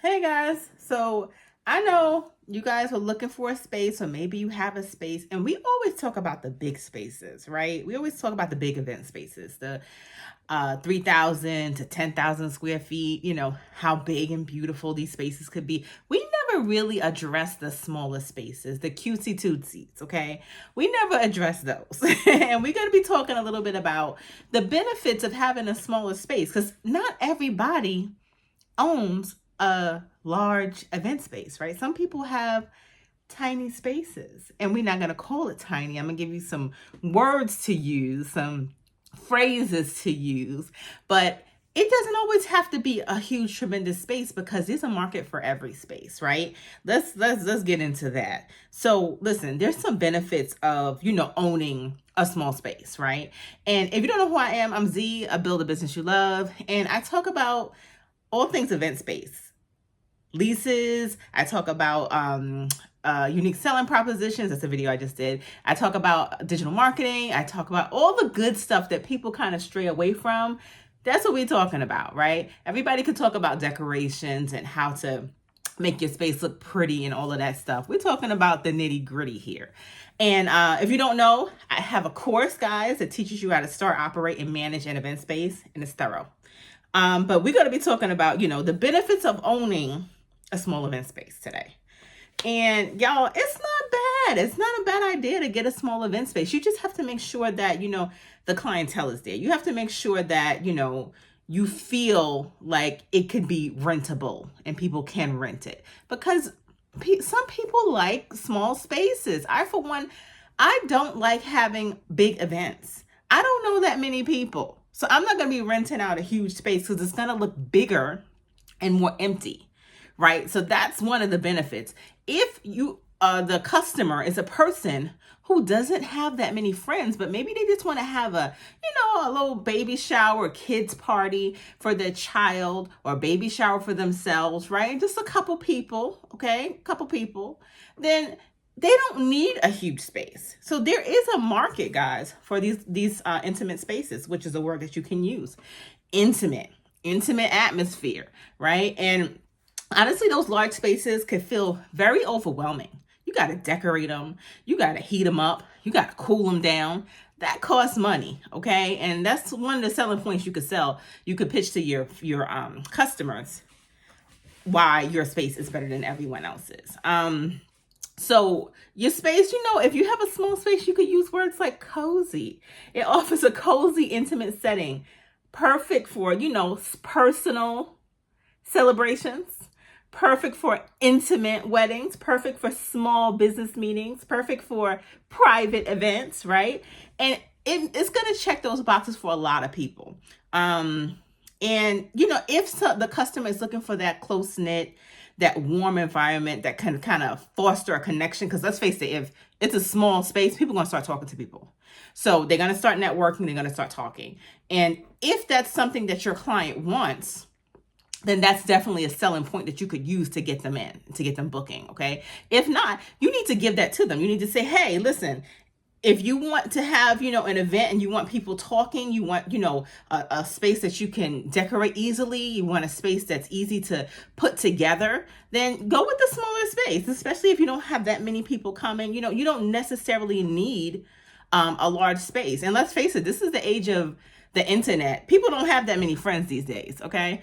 Hey guys, so I know you guys are looking for a space, or maybe you have a space, and we always talk about the big spaces, right? We always talk about the big event spaces, the 3,000 to 10,000 square feet, how big and beautiful these spaces could be. We never really address the smaller spaces, the cutesy tootsies, okay? We never address those. And we're going to be talking a little bit about the benefits of having a smaller space, because not everybody owns a large event space, right? Some people have tiny spaces, and we're not going to call it tiny. I'm going to give you some words to use, some phrases to use, but it doesn't always have to be a huge tremendous space, because there's a market for every space, right? Let's get into that. So listen, there's some benefits of owning a small space, right? And if you don't know who I am, I'm Z, a Build a Business You Love, and I talk about all things event space, leases. I talk about unique selling propositions. That's a video I just did. I talk about digital marketing. I talk about all the good stuff that people kind of stray away from. That's what we're talking about, right? Everybody can talk about decorations and how to make your space look pretty and all of that stuff. We're talking about the nitty gritty here. And if you don't know, I have a course, guys, that teaches you how to start, operate, and manage an event space, and it's thorough. But we're going to be talking about, the benefits of owning a small event space today. And y'all, it's not bad. It's not a bad idea to get a small event space. You just have to make sure that, the clientele is there. You have to make sure that, you feel like it could be rentable and people can rent it, because some people like small spaces. For one, I don't like having big events. I don't know that many people. So I'm not going to be renting out a huge space, because it's going to look bigger and more empty, right? So that's one of the benefits. If the customer is a person who doesn't have that many friends, but maybe they just want to have a little baby shower, kids party for their child, or baby shower for themselves, right? Just a couple people, okay? A couple people. Then they don't need a huge space. So there is a market, guys, for these intimate spaces, which is a word that you can use. Intimate atmosphere, right? And honestly, those large spaces could feel very overwhelming. You got to decorate them. You got to heat them up. You got to cool them down. That costs money, okay? And that's one of the selling points you could sell. You could pitch to your customers why your space is better than everyone else's. So your space, if you have a small space, you could use words like cozy. It offers a cozy, intimate setting, perfect for, personal celebrations, perfect for intimate weddings, perfect for small business meetings, perfect for private events, right? And it's going to check those boxes for a lot of people. And, if the customer is looking for that close-knit, that warm environment that can kind of foster a connection, because let's face it, if it's a small space, people are going to start talking to people. So they're going to start networking, they're going to start talking. And if that's something that your client wants, then that's definitely a selling point that you could use to get them in, to get them booking, okay? If not, you need to give that to them. You need to say, hey, listen, if you want to have, an event and you want people talking, you want, a space that you can decorate easily, you want a space that's easy to put together, then go with the smaller space, especially if you don't have that many people coming. You don't necessarily need a large space. And let's face it, this is the age of the internet. People don't have that many friends these days, okay?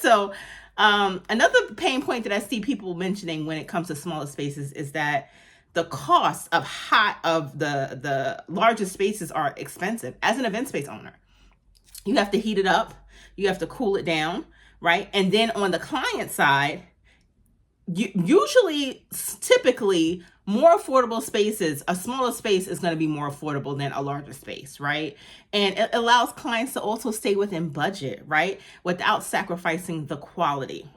So another pain point that I see people mentioning when it comes to smaller spaces is that the cost of the largest spaces are expensive. As an event space owner, you have to heat it up, you have to cool it down, right? And then on the client side, typically more affordable spaces, a smaller space is going to be more affordable than a larger space, right? And it allows clients to also stay within budget, right? Without sacrificing the quality.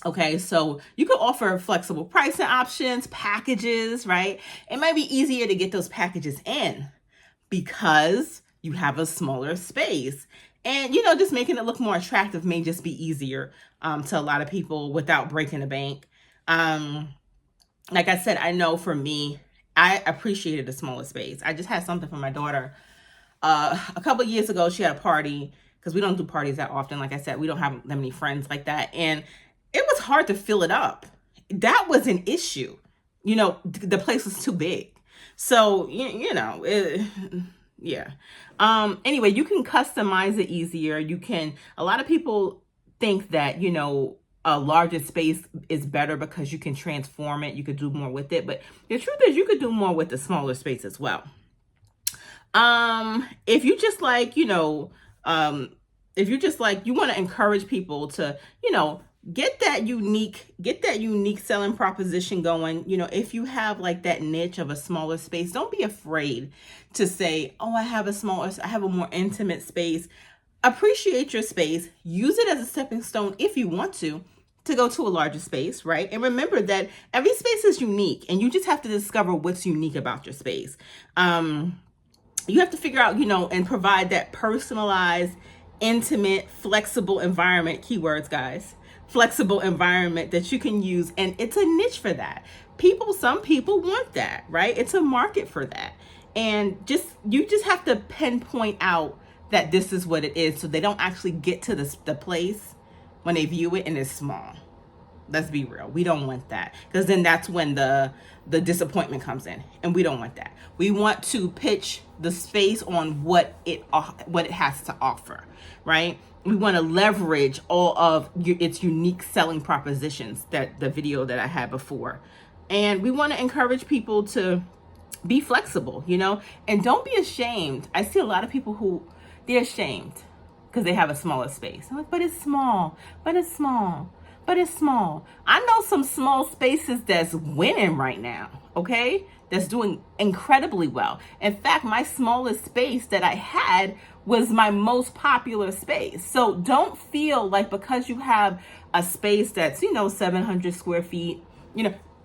Okay, so you could offer flexible pricing options, packages, right? It might be easier to get those packages in because you have a smaller space. And, just making it look more attractive may just be easier to a lot of people without breaking the bank. Like I said, I know for me, I appreciated a smaller space. I just had something for my daughter. A couple of years ago, she had a party. because we don't do parties that often. Like I said, we don't have that many friends like that. And it was hard to fill it up. That was an issue. You know, the place was too big. So, yeah. Anyway, you can customize it easier. A lot of people think that, a larger space is better because you can transform it. You could do more with it. But the truth is you could do more with the smaller space as well. If you just like, you want to encourage people to, get that unique selling proposition going. If you have like that niche of a smaller space, don't be afraid to say, oh, I have a more intimate space. Appreciate your space, use it as a stepping stone if you want to go to a larger space, right? And remember that every space is unique and you just have to discover what's unique about your space. You have to figure out, and provide that personalized, intimate, flexible environment, keywords, guys, flexible environment that you can use. And it's a niche for that. Some people want that, right? It's a market for that. And you just have to pinpoint out that this is what it is, so they don't actually get to the place when they view it and it's small. Let's be real. We don't want that, because then that's when the disappointment comes in, and we don't want that. We want to pitch the space on what it has to offer, right? We want to leverage all of its unique selling propositions, that the video that I had before. And we want to encourage people to be flexible, and don't be ashamed. I see a lot of people who they're ashamed because they have a smaller space. I'm like, but it's small. I know some small spaces that's winning right now, okay? That's doing incredibly well. In fact, my smallest space that I had was my most popular space. So don't feel like because you have a space that's, 700 square feet,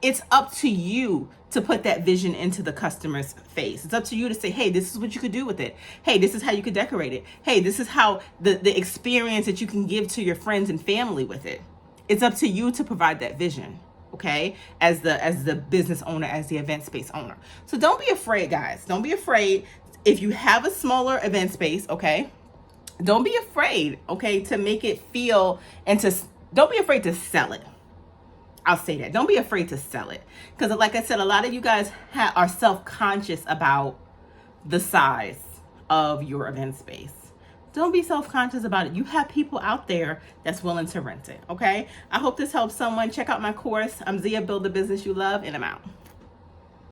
it's up to you to put that vision into the customer's face. It's up to you to say, hey, this is what you could do with it. Hey, this is how you could decorate it. Hey, this is how the experience that you can give to your friends and family with it. It's up to you to provide that vision, okay? As the business owner, as the event space owner. So don't be afraid, guys. Don't be afraid if you have a smaller event space, okay? Don't be afraid, okay, to make it feel don't be afraid to sell it. I'll say that. Don't be afraid to sell it. Because like I said, a lot of you guys are self-conscious about the size of your event space. Don't be self-conscious about it. You have people out there that's willing to rent it, okay? I hope this helps someone. Check out my course. I'm Zia, Build the Business You Love, and I'm out.